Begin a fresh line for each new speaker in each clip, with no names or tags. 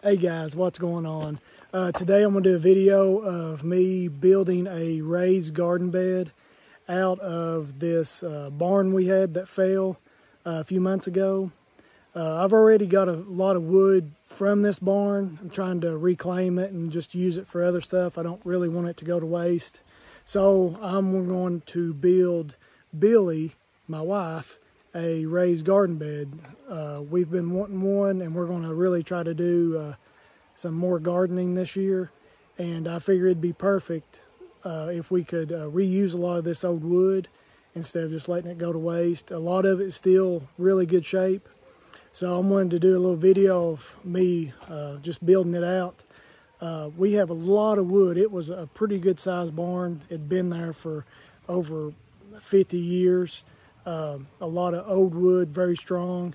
Hey guys, what's going on? Today I'm going to do a video of me building a raised garden bed out of this barn we had that fell a few months ago. I've already got a lot of wood from this barn. I'm trying to reclaim it and just use it for other stuff. I don't really want it to go to waste. So I'm going to build Billy, my wife, a raised garden bed. We've been wanting one, and we're going to really try to do some more gardening this year, and I figured it'd be perfect if we could reuse a lot of this old wood instead of just letting it go to waste. A lot of it is still really good shape, so I'm wanting to do a little video of me just building it out. We have a lot of wood. It was a pretty good sized barn. It'd been there for over 50 years. A lot of old wood, very strong.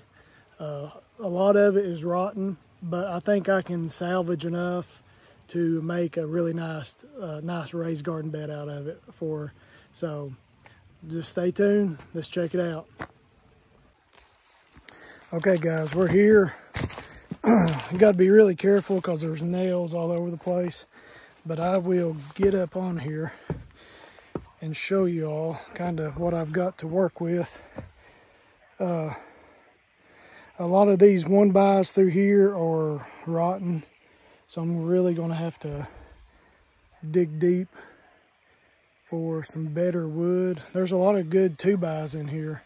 A lot of it is rotten, but I think I can salvage enough to make a really nice raised garden bed out of it for. So just stay tuned. Let's check it out. Okay guys, we're here. You got to be really careful because there's nails all over the place, but I will get up on here and show you all kind of what I've got to work with. A lot of these 1x through here are rotten, so I'm really going to have to dig deep for some better wood. There's a lot of good 2x in here,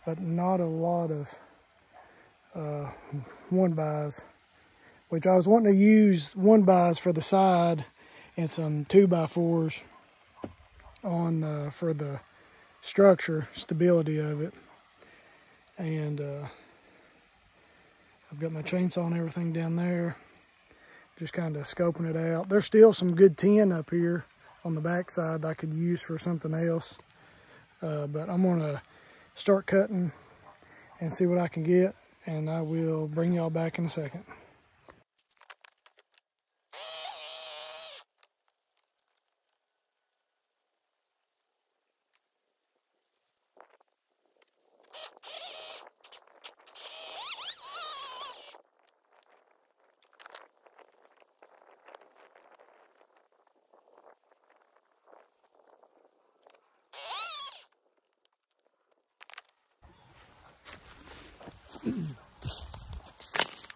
but not a lot of 1x, which I was wanting to use 1x for the side and some 2x4s on for the structure stability of it. And I've got my chainsaw and everything down there, just kind of scoping it out. There's still some good tin up here on the back side that I could use for something else. But I'm gonna start cutting and see what I can get, and I will bring y'all back in a second.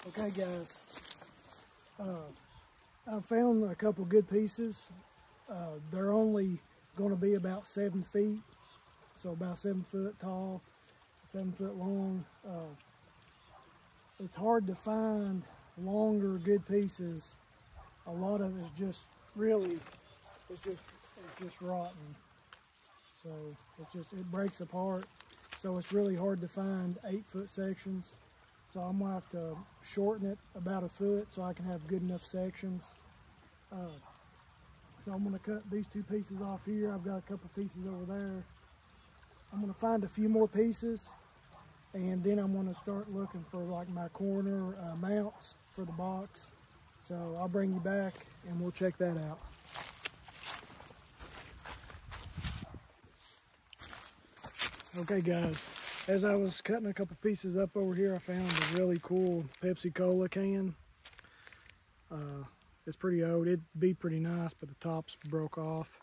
Okay guys, I found a couple good pieces. They're only going to be about 7 feet, so about 7 foot tall, 7 foot long. It's hard to find longer good pieces. A lot of it's just really, it's just rotten. So it breaks apart. So it's really hard to find 8-foot sections. So I'm gonna have to shorten it about a foot so I can have good enough sections. So I'm gonna cut these 2 pieces off here. I've got a couple pieces over there. I'm gonna find a few more pieces, and then I'm gonna start looking for like my corner mounts for the box. So I'll bring you back and we'll check that out. Okay guys, as I was cutting a couple pieces up over here, I found a really cool Pepsi Cola can. It's pretty old. It'd be pretty nice, but the tops broke off.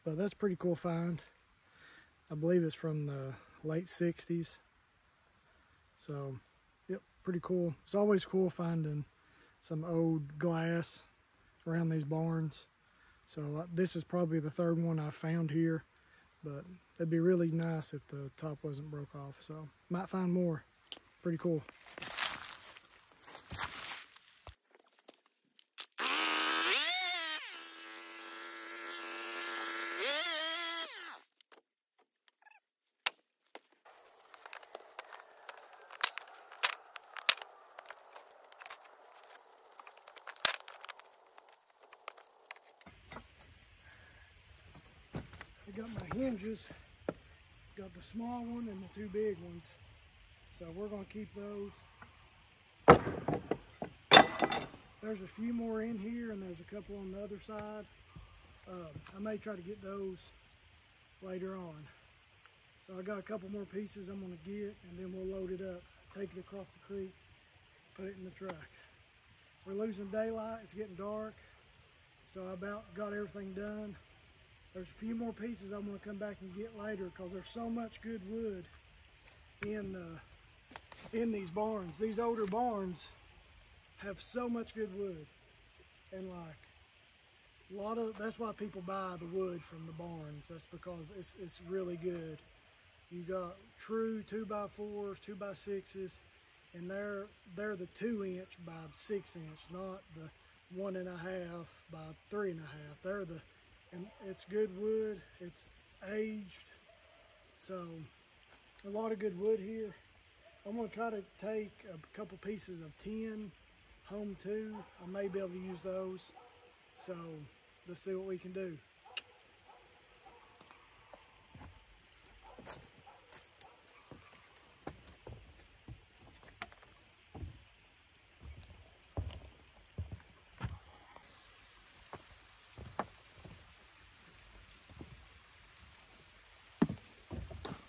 But that's a pretty cool find. I believe it's from the late 60s. So, yep, pretty cool. It's always cool finding some old glass around these barns. So this is probably the 3rd one I've found here, but it'd be really nice if the top wasn't broke off. So might find more. Pretty cool. I got my hinges, got the small one and the 2 big ones. So we're gonna keep those. There's a few more in here and there's a couple on the other side. I may try to get those later on. So I got a couple more pieces I'm gonna get, and then we'll load it up, take it across the creek, put it in the truck. we're losing daylight, it's getting dark, so I about got everything done. There's a few more pieces I'm going to come back and get later because there's so much good wood in these barns. These older barns have so much good wood, and like that's why people buy the wood from the barns. That's because it's really good. You got true 2x4s, 2x6s, and they're the 2-inch by 6-inch, not the 1.5 by 3.5. And it's good wood. It's aged, so a lot of good wood here. I'm gonna try to take a couple pieces of tin home too. I may be able to use those. So let's see what we can do.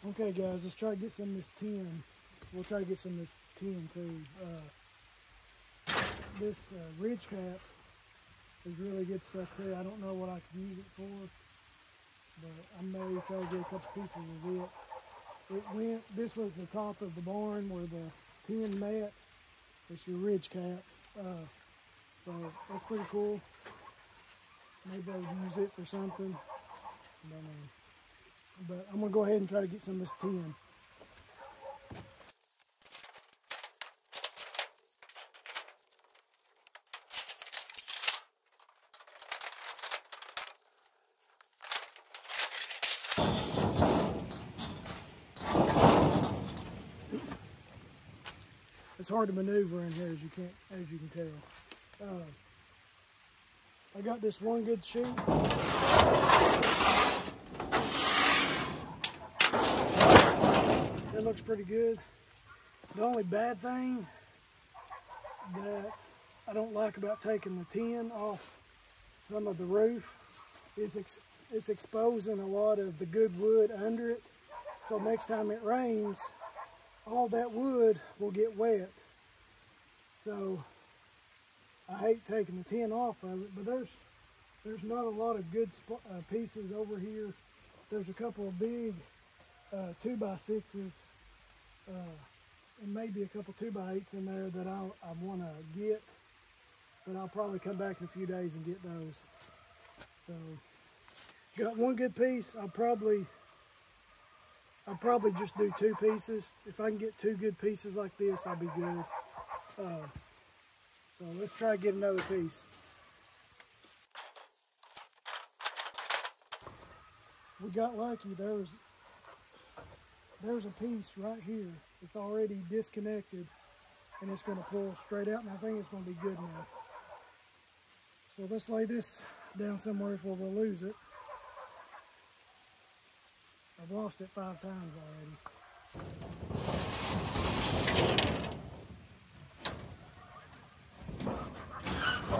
Okay guys, let's try to get some of this tin. We'll try to get some of this tin too. This ridge cap is really good stuff too. I don't know what I could use it for, but I may try to get a couple pieces of it. This was the top of the barn where the tin met. It's your ridge cap. So that's pretty cool. Maybe I'll use it for something. But I'm gonna go ahead and try to get some of this tin. It's hard to maneuver in here as you can tell. I got this one good sheet. It looks pretty good. The only bad thing that I don't like about taking the tin off some of the roof is it's exposing a lot of the good wood under it. So next time it rains, all that wood will get wet. So I hate taking the tin off of it, but there's not a lot of good pieces over here. There's a couple of big 2x6s and maybe a couple 2x8s in there that I want to get, but I'll probably come back in a few days and get those. So got one good piece. I'll probably just do 2 pieces. If I can get 2 good pieces like this, I'll be good. So let's try to get another piece. We got lucky. There's a piece right here. It's already disconnected and it's going to pull straight out, and I think it's going to be good enough. So let's lay this down somewhere where we'll lose it. I've lost it 5 times already.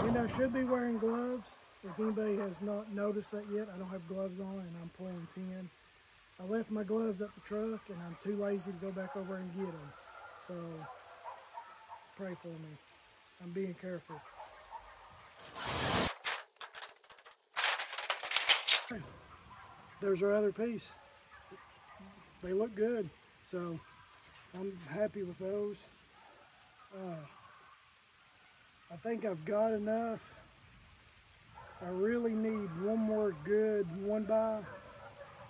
And I should be wearing gloves. If anybody has not noticed that yet, I don't have gloves on and I'm pulling tin. I left my gloves at the truck and I'm too lazy to go back over and get them. So pray for me. I'm being careful. There's our other piece. They look good, so I'm happy with those. I think I've got enough. I really need one more good 1x,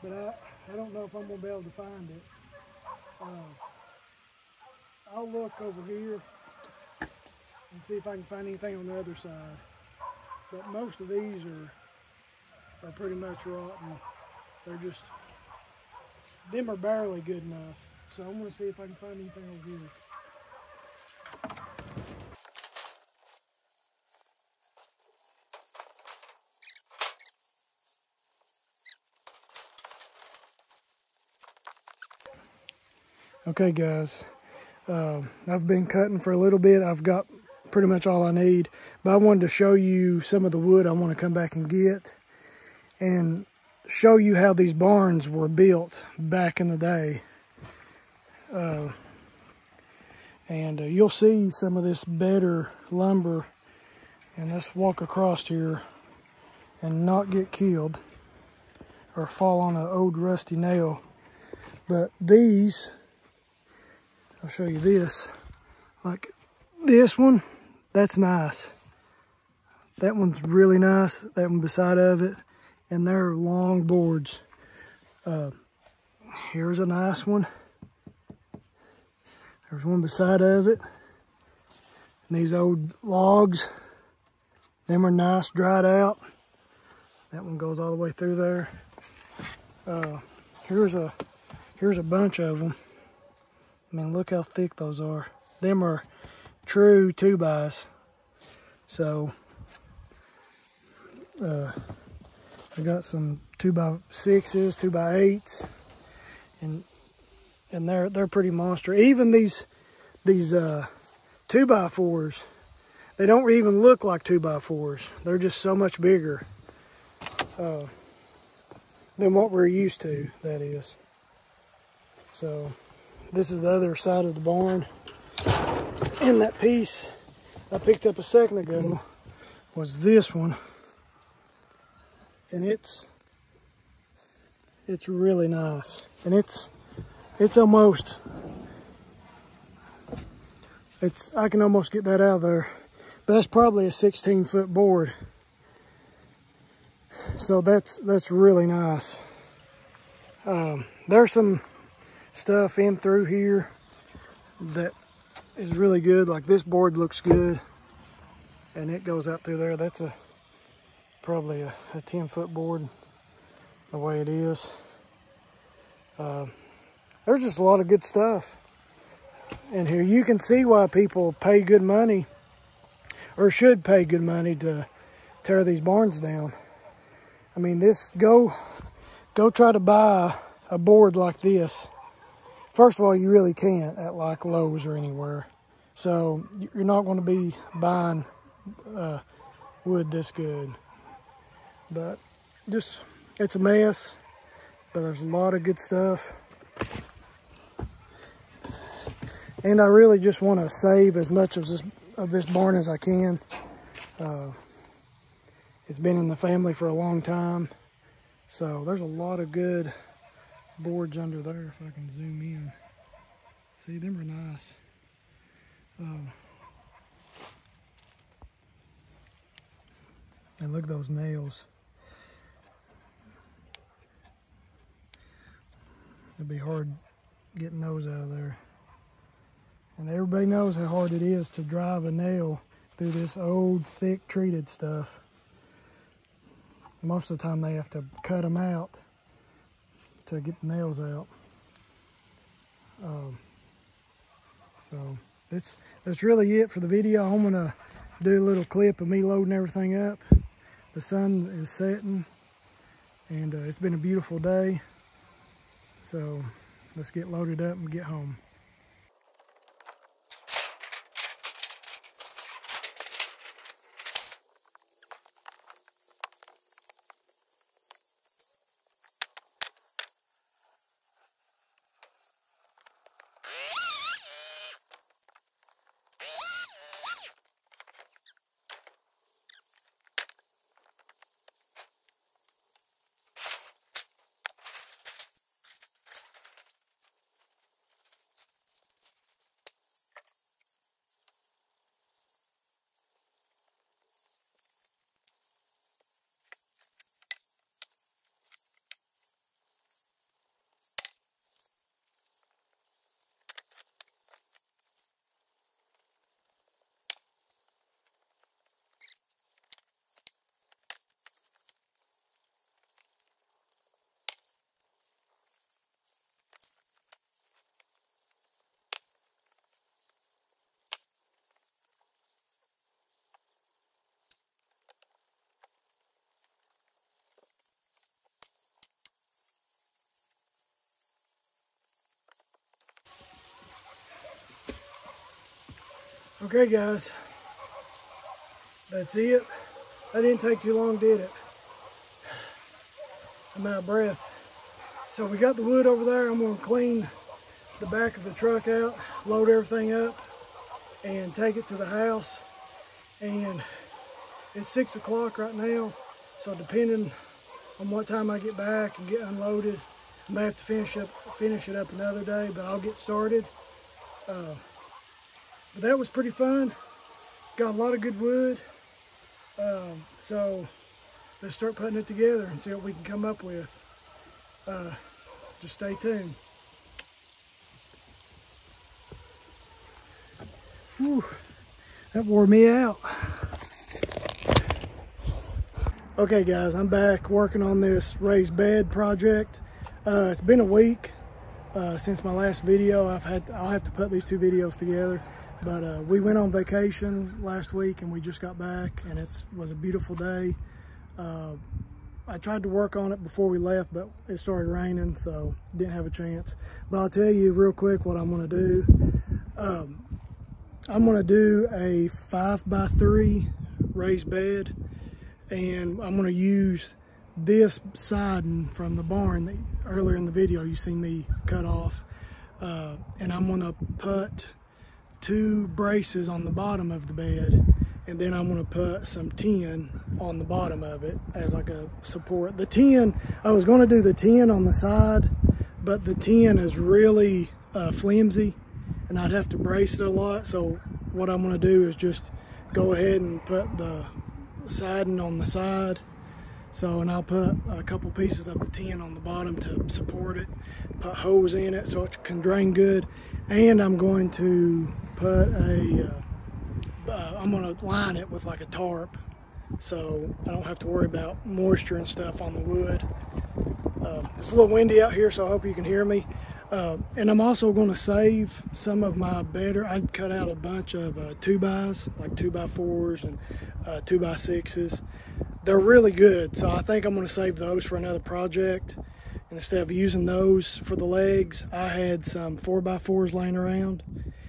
but I don't know if I'm going to be able to find it. I'll look over here and see if I can find anything on the other side. But most of these are pretty much rotten. They're just, them are barely good enough. So I'm going to see if I can find anything over here. Okay guys, I've been cutting for a little bit. I've got pretty much all I need, but I wanted to show you some of the wood I want to come back and get and show you how these barns were built back in the day. And you'll see some of this better lumber And let's walk across here and not get killed or fall on an old rusty nail. But these, I'll show you this. Like this one, that's nice. That one's really nice. That one beside of it. And they're long boards. Here's a nice one. There's one beside of it. And these old logs, them are nice, dried out. That one goes all the way through there. Here's a bunch of them. I mean, look how thick those are. Them are true 2x. So, I got some 2x6s, 2x8s, and they're pretty monster. Even these 2x4s, they don't even look like 2x4s. They're just so much bigger than what we're used to, that is. So this is the other side of the barn. And that piece I picked up a second ago was this one. And it's really nice. And it's almost, I can almost get that out of there. But that's probably a 16-foot board. So that's really nice. There's some stuff in through here that is really good. Like this board looks good, and it goes out through there. That's probably a 10-foot board the way it is. There's just a lot of good stuff in here. You can see why people pay good money, or should pay good money, to tear these barns down. I mean, go try to buy a board like this. First of all, you really can't at like Lowe's or anywhere. So you're not going to be buying wood this good. But just, it's a mess, but there's a lot of good stuff. And I really just want to save as much of this barn as I can. It's been in the family for a long time. So there's a lot of good boards under there, if I can zoom in. See, them are nice. And look at those nails. It'd be hard getting those out of there. And everybody knows how hard it is to drive a nail through this old, thick, treated stuff. Most of the time they have to cut them out to get the nails out. So that's really it for the video. I'm gonna do a little clip of me loading everything up. The sun is setting, and it's been a beautiful day. So let's get loaded up and get home. Okay guys, that's it. That didn't take too long, did it? I'm out of breath. So we got the wood over there. I'm gonna clean the back of the truck out, load everything up, and take it to the house. And It's 6 o'clock right now, so depending on what time I get back and get unloaded, I may have to finish it up another day, but I'll get started. But that was pretty fun. Got a lot of good wood. So let's start putting it together and see what we can come up with. Just stay tuned. Whew, that wore me out. Okay guys, I'm back working on this raised bed project. It's been a week since my last video. I'll have to put these two videos together. But we went on vacation last week and we just got back, and it was a beautiful day. I tried to work on it before we left, but it started raining, so didn't have a chance. But I'll tell you real quick what I'm gonna do. I'm gonna do a 5x3 raised bed, and I'm gonna use this siding from the barn that earlier in the video you seen me cut off. And I'm gonna put 2 braces on the bottom of the bed, and then I'm gonna put some tin on the bottom of it as like a support. The tin, I was gonna do the tin on the side, but the tin is really flimsy and I'd have to brace it a lot. So what I'm gonna do is just go ahead and put the siding on the side. And I'll put a couple pieces of the tin on the bottom to support it, put hose in it so it can drain good, and I'm going to put I'm going to line it with like a tarp so I don't have to worry about moisture and stuff on the wood. It's a little windy out here, so I hope you can hear me. And I'm also going to save some of my better. I cut out a bunch of 2x, like 2x4s and 2x6s. They're really good, so I think I'm going to save those for another project. And instead of using those for the legs, I had some 4x4s laying around.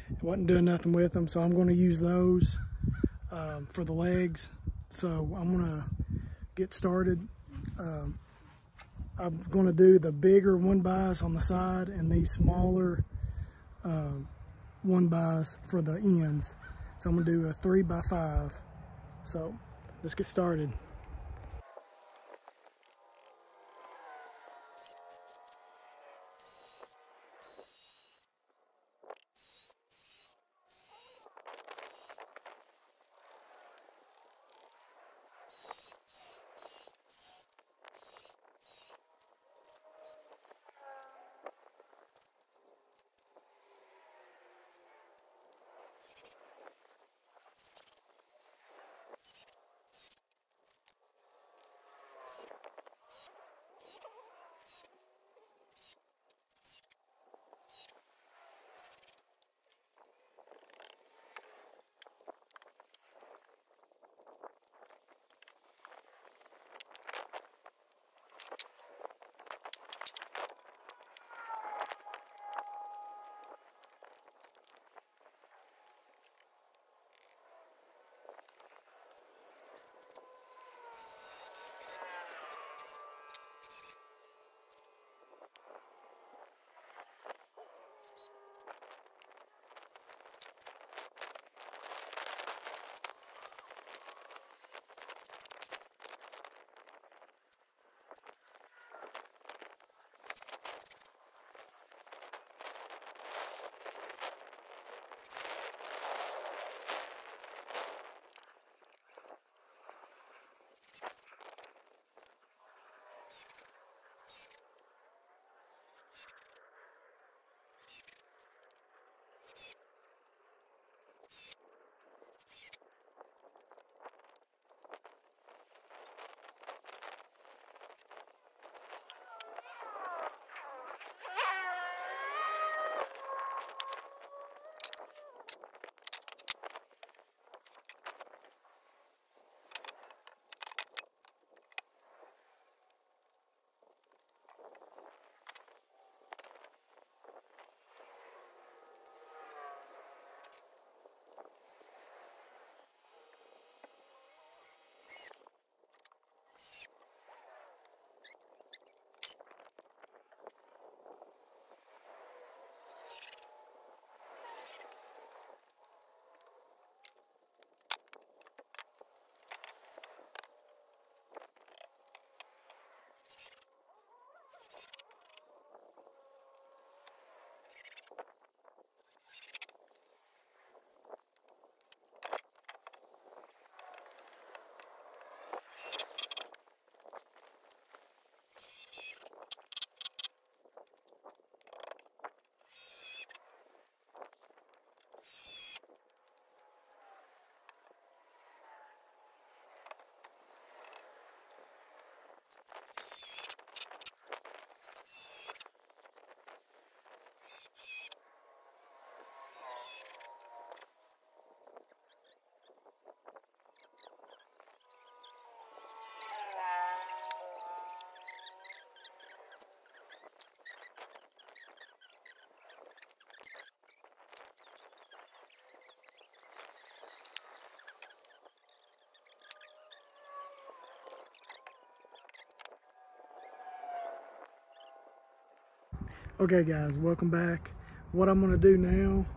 I wasn't doing nothing with them, so I'm going to use those for the legs. So I'm going to get started. I'm going to do the bigger 1x's on the side and these smaller 1x's for the ends. So I'm going to do a 3x5. So let's get started. Okay guys, welcome back. What I'm gonna do now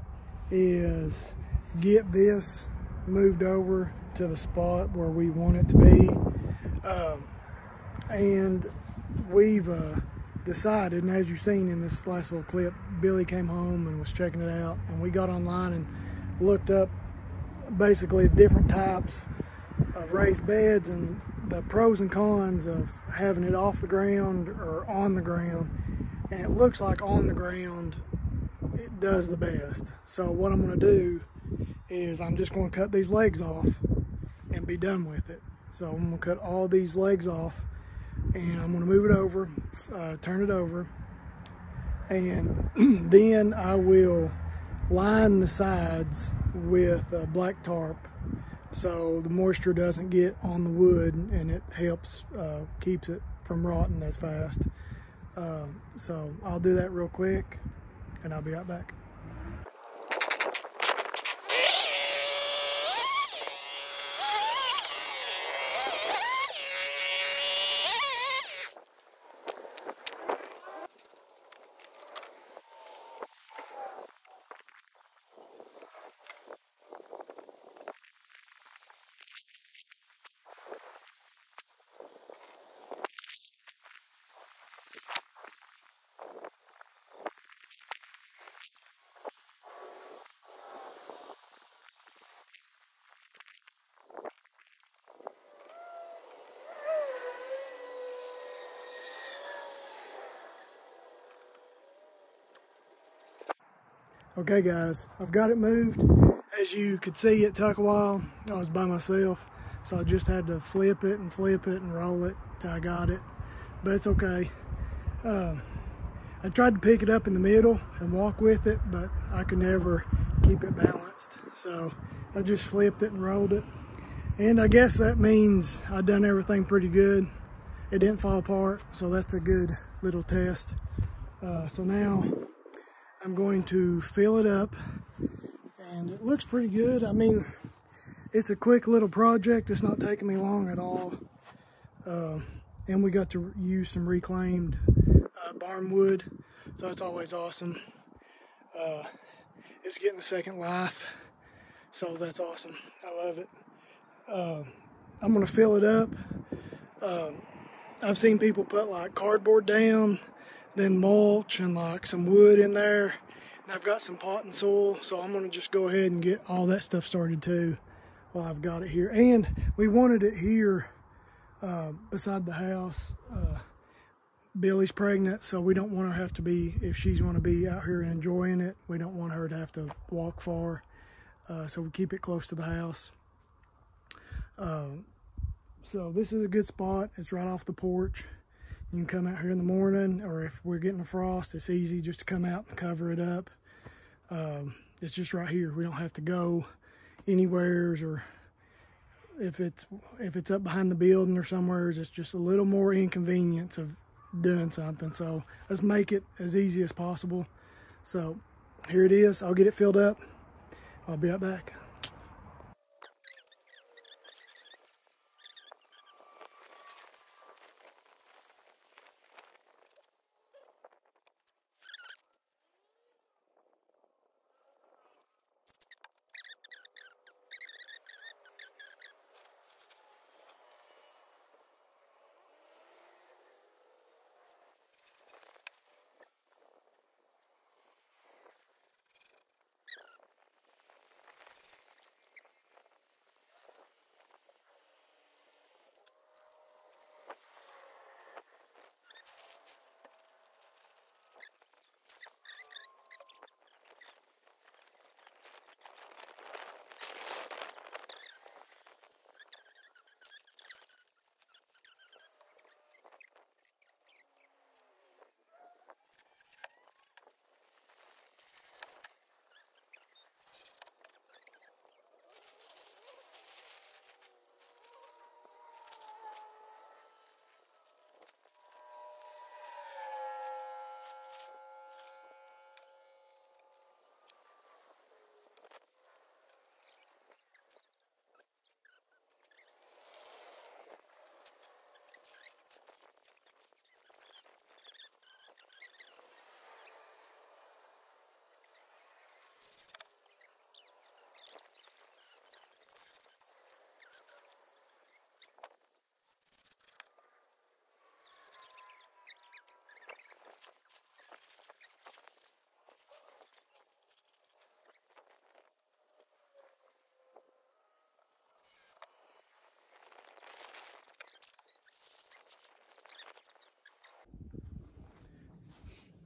is get this moved over to the spot where we want it to be. And we've decided, and as you've seen in this last little clip, Billy came home and was checking it out, and we got online and looked up basically different types of raised beds and the pros and cons of having it off the ground or on the ground. And it looks like on the ground it does the best. So what I'm going to do is I'm just going to cut these legs off and be done with it. So I'm going to cut all these legs off and I'm going to move it over, turn it over, and then I will line the sides with black tarp so the moisture doesn't get on the wood, and it helps keeps it from rotting as fast. So I'll do that real quick and I'll be right back. Okay guys, I've got it moved. As you could see, it took a while. I was by myself, so I just had to flip it and roll it till I got it, but it's okay. I tried to pick it up in the middle and walk with it, but I could never keep it balanced. So I just flipped it and rolled it. And I guess that means I done everything pretty good. It didn't fall apart, so that's a good little test. So now I'm going to fill it up, and it looks pretty good. I mean, it's a quick little project. It's not taking me long at all. And we got to use some reclaimed barn wood, so it's always awesome. It's getting a second life, so that's awesome. I love it. I'm gonna fill it up. I've seen people put like cardboard down, then mulch and like some wood in there, and I've got some pot and soil, so I'm gonna just go ahead and get all that stuff started too while I've got it here. And we wanted it here beside the house. Billy's pregnant, so we don't want her to have to be, if she's going to be out here enjoying it, we don't want her to have to walk far, so we keep it close to the house. So this is a good spot. It's right off the porch. You can come out here in the morning, or if we're getting a frost, it's easy just to come out and cover it up. It's just right here. We don't have to go anywheres, or if it's up behind the building or somewhere, it's just a little more inconvenience of doing something. So let's make it as easy as possible. So here it is. I'll get it filled up. I'll be right back.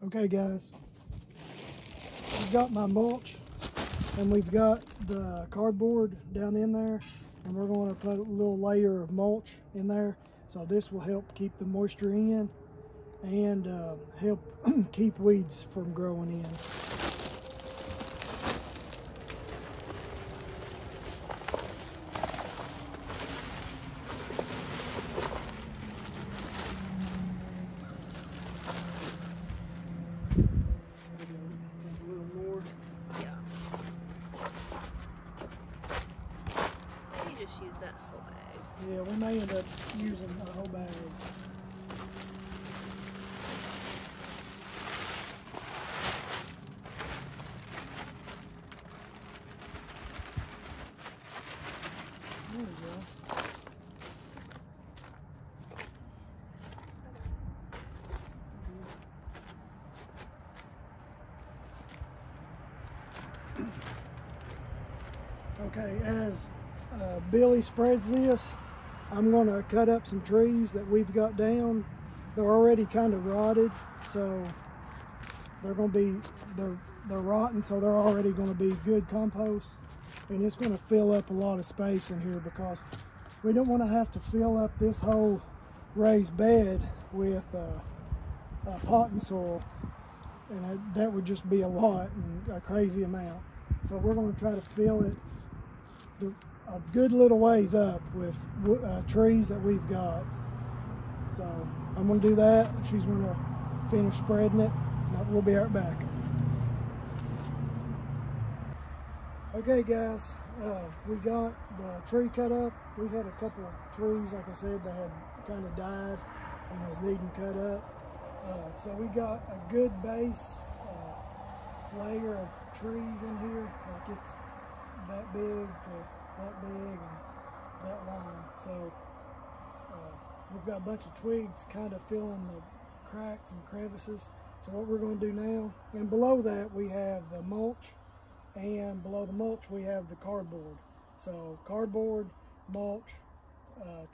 Okay guys, we've got my mulch and we've got the cardboard down in there, and we're going to put a little layer of mulch in there. So this will help keep the moisture in and help keep weeds from growing in.
Just use that whole bag.
Yeah, we may end up using a whole bag. There we go. Okay, as Billy spreads this, I'm going to cut up some trees that we've got down. They're already kind of rotted, so they're going to be, they're rotten, so they're already going to be good compost. And it's going to fill up a lot of space in here because we don't want to have to fill up this whole raised bed with potting soil. And that would just be a lot and a crazy amount. So we're going to try to fill it a good little ways up with trees that we've got. So I'm going to do that. She's going to finish spreading it. We'll be right back. Okay guys, we got the tree cut up. We had a couple of trees, like I said, that had kind of died and was needing cut up. So we got a good base layer of trees in here. Like it's that big to that big and that long. So we've got a bunch of twigs kind of filling the cracks and crevices. So what we're going to do now, and below that we have the mulch, and below the mulch we have the cardboard. So cardboard, mulch,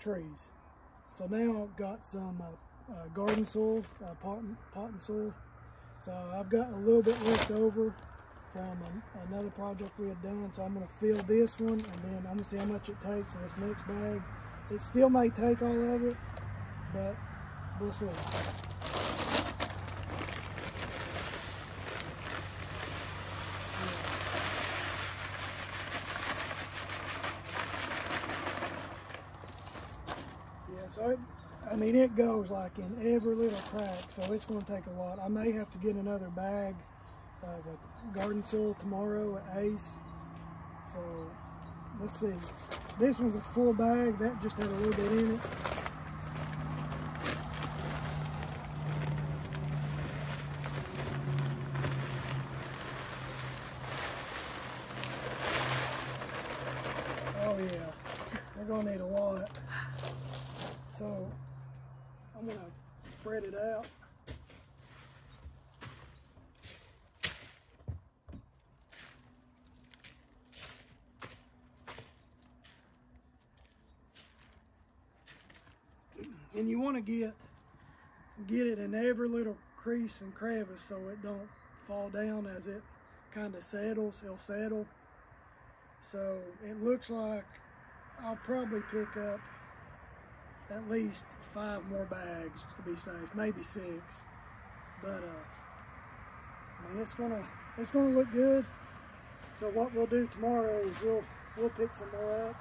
trees. So now I've got some garden soil, potting soil. So I've got a little bit left over from another project we had done. So I'm going to fill this one, and then I'm going to see how much it takes in this next bag. It still may take all of it, but we'll see. So I mean, it goes like in every little crack, so it's going to take a lot. I may have to get another bag of garden soil tomorrow at Ace. So let's see. This one's a full bag. That just had a little bit in it. Oh yeah, they're going to need a lot. So I'm going to spread it out. And you want to get it in every little crease and crevice so it don't fall down as it kind of settles. It'll settle. So it looks like I'll probably pick up at least 5 more bags to be safe, maybe 6. But I mean, it's gonna look good. So what we'll do tomorrow is we'll pick some more up,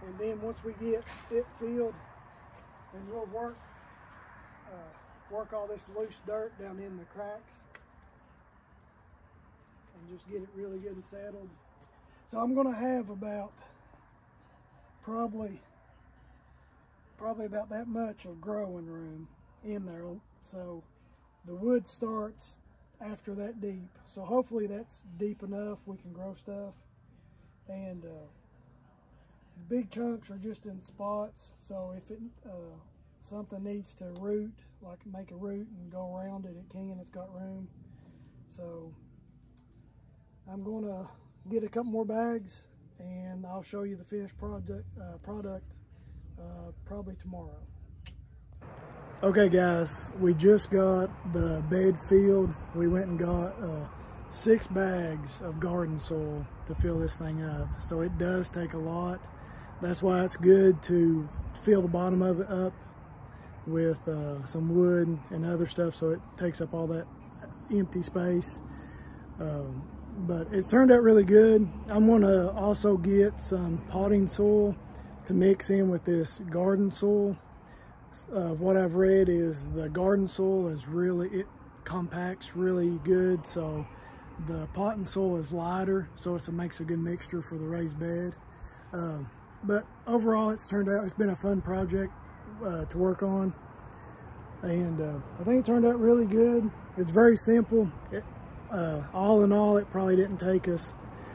and then once we get it filled, then we'll work all this loose dirt down in the cracks and just get it really good and settled. So I'm gonna have about probably about that much of growing room in there. So the wood starts after that deep. So hopefully that's deep enough we can grow stuff. And big chunks are just in spots. So if it something needs to root, like make a root and go around it, it can. It's got room. So I'm gonna get a couple more bags and I'll show you the finished product probably tomorrow. Okay guys, we just got the bed filled. We went and got 6 bags of garden soil to fill this thing up. So it does take a lot. That's why it's good to fill the bottom of it up with some wood and other stuff so it takes up all that empty space. But it's turned out really good. I'm gonna also get some potting soil to mix in with this garden soil. What I've read is the garden soil is it compacts really good, so the potting soil is lighter, so it makes a good mixture for the raised bed. But overall, it's been a fun project to work on, and I think it turned out really good. It's very simple. All in all, it probably didn't take us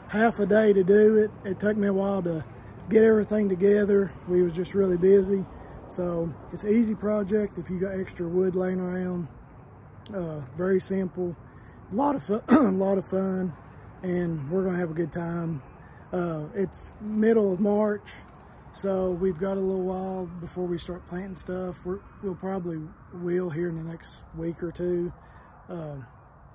half a day to do it. It took me a while to get everything together. We was just really busy. So it's an easy project if you got extra wood laying around. Very simple, a lot of fun, and we're gonna have a good time. It's middle of March, so we've got a little while before we start planting stuff. We'll probably here in the next week or two, and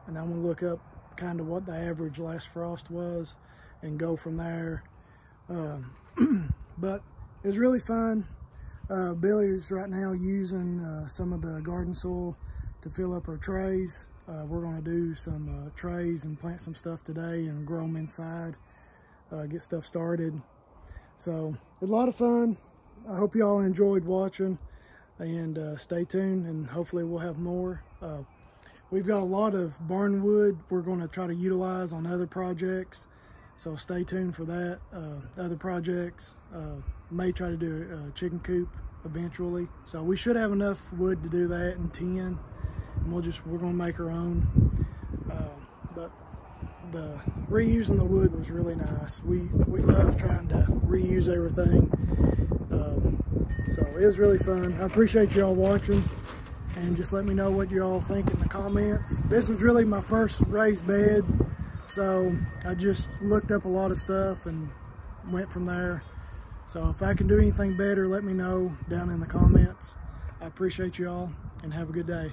I'm gonna look up kind of what the average last frost was and go from there. But it was really fun. Billy's right now using some of the garden soil to fill up our trays. We're going to do some trays and plant some stuff today and grow them inside, get stuff started. So it was a lot of fun. I hope you all enjoyed watching, and stay tuned, and hopefully we'll have more. We've got a lot of barn wood we're going to try to utilize on other projects, so stay tuned for that. Other projects, may try to do a chicken coop eventually, so we should have enough wood to do that in 10, and we're gonna make our own. But the reusing the wood was really nice. We love trying to reuse everything, so it was really fun. I appreciate y'all watching, and just let me know what you all think in the comments. This was really my first raised bed, so I just looked up a lot of stuff and went from there. So if I can do anything better, let me know down in the comments. I appreciate you all, and have a good day.